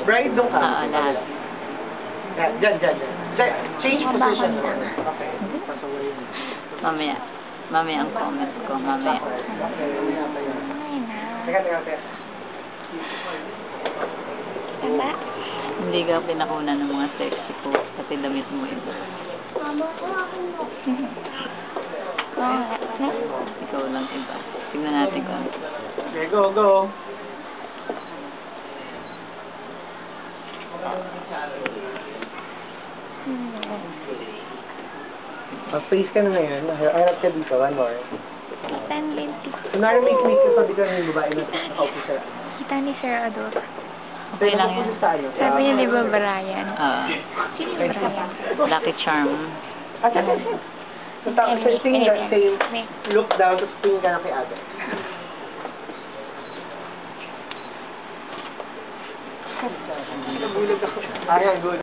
Bride, doon ka. Oo, lahat. Diyan. Change position. Okay. Mamaya. Mamaya ang comment ko. Mamaya. Teka. Tama? Hindi ka pinakunan ng mga sexy po. Pati damit mo iba. Oo nga. No? Ikaw lang iba. Tingnan natin kung Okay, go. Mag-freeze ka na ngayon. Harap ka dito. One more. Kita ni Kunwari may sabi ka ng babae na nakaupo sa... Kita ni Sir Ador. okay lang yan. Sabi niya, di ba, Brian? Sino yung Brian? Lucky Charm. Tapos tingin ka, same, look down, tapos tingin ka na kay Ate. Nabulag ako. Ayan, good.